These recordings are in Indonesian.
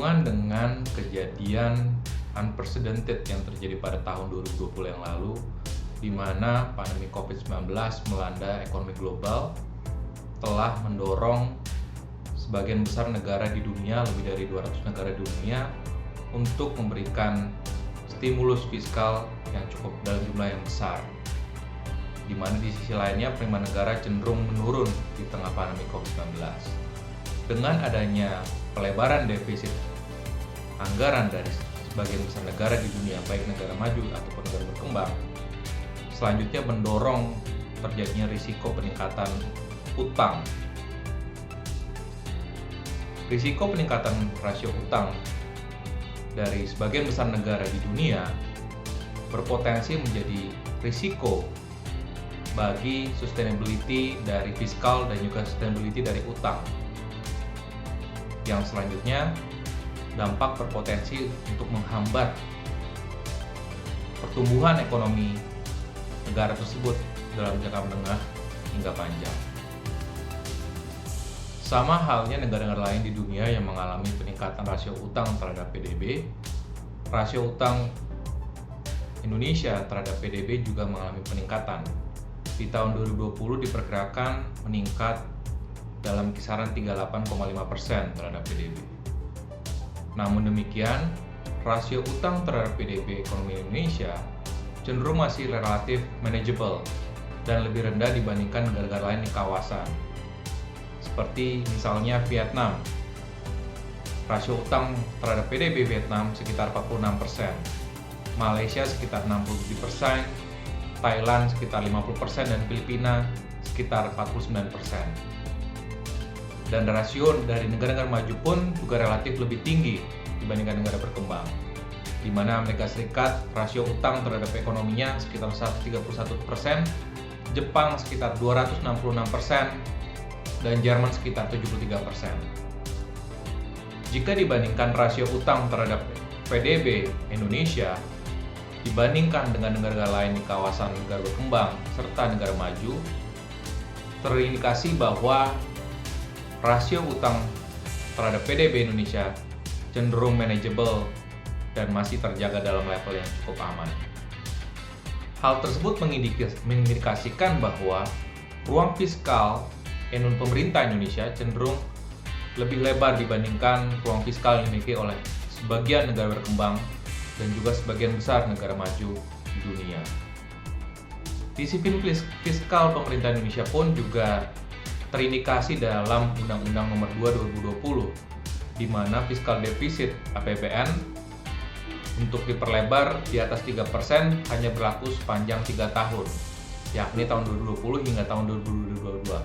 Berhubungan dengan kejadian unprecedented yang terjadi pada tahun 2020 yang lalu, di mana pandemi COVID-19 melanda ekonomi global, telah mendorong sebagian besar negara di dunia, lebih dari 200 negara di dunia, untuk memberikan stimulus fiskal yang cukup dalam jumlah yang besar. Di mana di sisi lainnya penerimaan negara cenderung menurun di tengah pandemi COVID-19. Dengan adanya pelebaran defisit anggaran dari sebagian besar negara di dunia, baik negara maju ataupun negara berkembang, selanjutnya mendorong terjadinya risiko peningkatan utang. Risiko peningkatan rasio utang dari sebagian besar negara di dunia berpotensi menjadi risiko bagi sustainability dari fiskal dan juga sustainability dari utang. Yang selanjutnya, dampak berpotensi untuk menghambat pertumbuhan ekonomi negara tersebut dalam jangka menengah hingga panjang. Sama halnya negara-negara lain di dunia yang mengalami peningkatan rasio utang terhadap PDB, rasio utang Indonesia terhadap PDB juga mengalami peningkatan. Di tahun 2020 diperkirakan meningkat dalam kisaran 38,5% terhadap PDB. Namun demikian, rasio utang terhadap PDB ekonomi Indonesia cenderung masih relatif manageable dan lebih rendah dibandingkan negara-negara lain di kawasan. Seperti misalnya Vietnam. Rasio utang terhadap PDB Vietnam sekitar 46%, Malaysia sekitar 67%, Thailand sekitar 50% dan Filipina sekitar 49%. Dan rasio dari negara-negara maju pun juga relatif lebih tinggi dibandingkan negara berkembang, di mana Amerika Serikat rasio utang terhadap ekonominya sekitar 131%, Jepang sekitar 266%, dan Jerman sekitar 73%. Jika dibandingkan rasio utang terhadap PDB Indonesia dibandingkan dengan negara-negara lain di kawasan negara berkembang serta negara maju, terindikasi bahwa rasio utang terhadap PDB Indonesia cenderung manageable dan masih terjaga dalam level yang cukup aman. Hal tersebut mengindikasikan bahwa ruang fiskal pemerintah Indonesia cenderung lebih lebar dibandingkan ruang fiskal yang dimiliki oleh sebagian negara berkembang dan juga sebagian besar negara maju di dunia. Disiplin fiskal pemerintah Indonesia pun juga terindikasi dalam Undang-Undang Nomor 2 2020, di mana fiskal defisit APBN untuk diperlebar di atas 3% hanya berlaku sepanjang 3 tahun, yakni tahun 2020 hingga tahun 2022.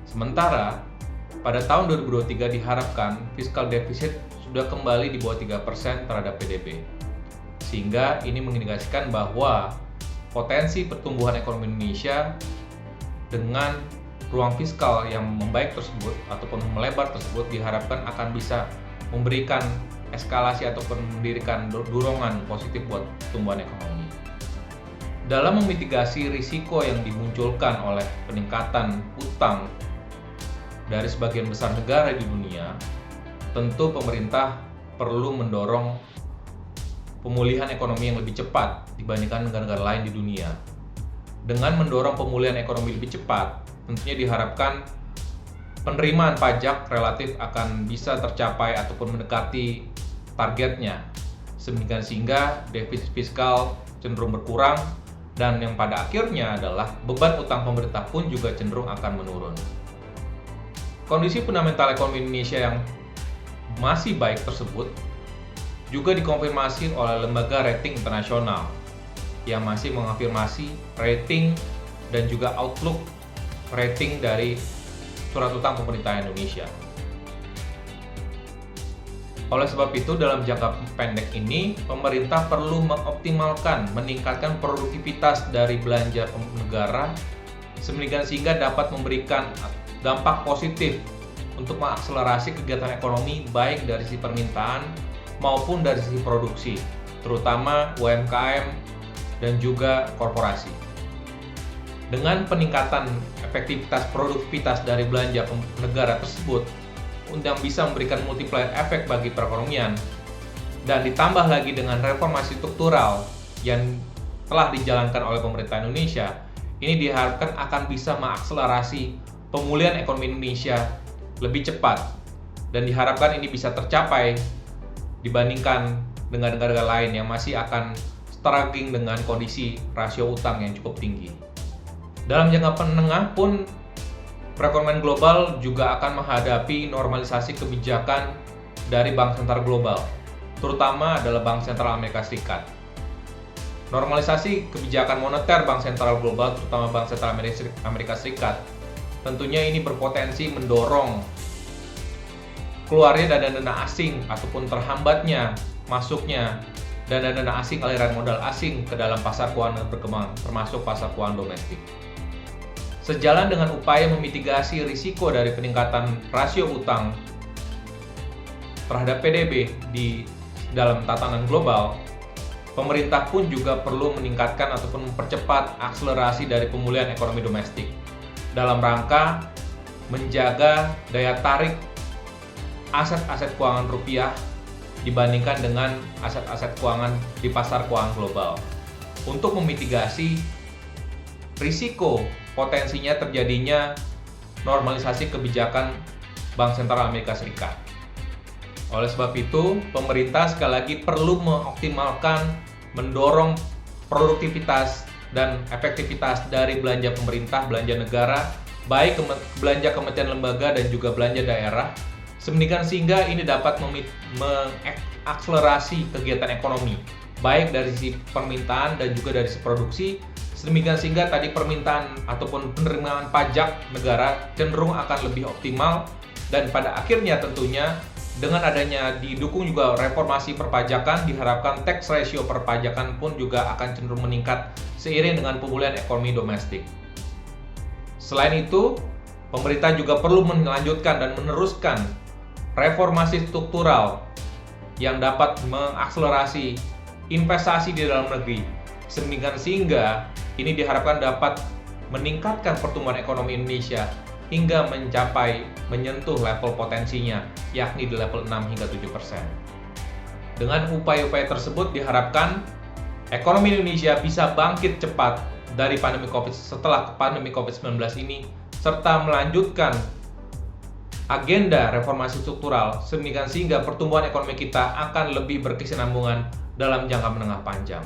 Sementara pada tahun 2023 diharapkan fiskal defisit sudah kembali di bawah 3% terhadap PDB. Sehingga ini mengindikasikan bahwa potensi pertumbuhan ekonomi Indonesia dengan ruang fiskal yang membaik tersebut ataupun melebar tersebut diharapkan akan bisa memberikan eskalasi ataupun mendirikan dorongan positif buat pertumbuhan ekonomi. Dalam memitigasi risiko yang dimunculkan oleh peningkatan utang dari sebagian besar negara di dunia, tentu pemerintah perlu mendorong pemulihan ekonomi yang lebih cepat dibandingkan negara-negara lain di dunia. Dengan mendorong pemulihan ekonomi lebih cepat, tentunya diharapkan penerimaan pajak relatif akan bisa tercapai ataupun mendekati targetnya, sehingga defisit fiskal cenderung berkurang dan yang pada akhirnya adalah beban utang pemerintah pun juga cenderung akan menurun. Kondisi fundamental ekonomi Indonesia yang masih baik tersebut juga dikonfirmasi oleh lembaga rating internasional yang masih mengafirmasi rating dan juga outlook rating dari surat utang pemerintah Indonesia. Oleh sebab itu, dalam jangka pendek ini, pemerintah perlu meningkatkan produktivitas dari belanja negara sehingga dapat memberikan dampak positif untuk mengakselerasi kegiatan ekonomi baik dari sisi permintaan maupun dari sisi produksi, terutama UMKM dan juga korporasi. Dengan peningkatan efektivitas produktivitas dari belanja negara tersebut, yang bisa memberikan multiplier efek bagi perekonomian, dan ditambah lagi dengan reformasi struktural yang telah dijalankan oleh pemerintah Indonesia, ini diharapkan akan bisa mengakselerasi pemulihan ekonomi Indonesia lebih cepat, dan diharapkan ini bisa tercapai dibandingkan dengan negara lain yang masih akan struggling dengan kondisi rasio utang yang cukup tinggi. Dalam jangka menengah pun, perekonomian global juga akan menghadapi normalisasi kebijakan dari bank sentral global, terutama adalah Bank Sentral Amerika Serikat. Normalisasi kebijakan moneter bank sentral global, terutama Bank Sentral Amerika Serikat, tentunya ini berpotensi mendorong keluarnya dana-dana asing ataupun terhambatnya masuknya dana-dana asing, aliran modal asing ke dalam pasar keuangan berkembang, termasuk pasar keuangan domestik. Sejalan dengan upaya memitigasi risiko dari peningkatan rasio utang terhadap PDB di dalam tatanan global, pemerintah pun juga perlu meningkatkan ataupun mempercepat akselerasi dari pemulihan ekonomi domestik dalam rangka menjaga daya tarik aset-aset keuangan rupiah dibandingkan dengan aset-aset keuangan di pasar keuangan global, untuk memitigasi risiko potensinya terjadinya normalisasi kebijakan Bank Sentral Amerika Serikat. Oleh sebab itu, pemerintah sekali lagi perlu mengoptimalkan, mendorong produktivitas dan efektivitas dari belanja pemerintah, belanja negara, baik belanja kementerian lembaga dan juga belanja daerah, sehingga ini dapat mengakselerasi kegiatan ekonomi, baik dari sisi permintaan dan juga dari sisi produksi, sehingga tadi permintaan ataupun penerimaan pajak negara cenderung akan lebih optimal, dan pada akhirnya tentunya dengan adanya didukung juga reformasi perpajakan, diharapkan tax ratio perpajakan pun juga akan cenderung meningkat seiring dengan pemulihan ekonomi domestik. Selain itu, pemerintah juga perlu melanjutkan dan meneruskan reformasi struktural yang dapat mengakselerasi investasi di dalam negeri, sehingga ini diharapkan dapat meningkatkan pertumbuhan ekonomi Indonesia hingga menyentuh level potensinya, yakni di level 6 hingga 7%. Dengan upaya-upaya tersebut diharapkan ekonomi Indonesia bisa bangkit cepat dari setelah pandemi COVID-19 ini, serta melanjutkan agenda reformasi struktural sehingga pertumbuhan ekonomi kita akan lebih berkesinambungan dalam jangka menengah panjang.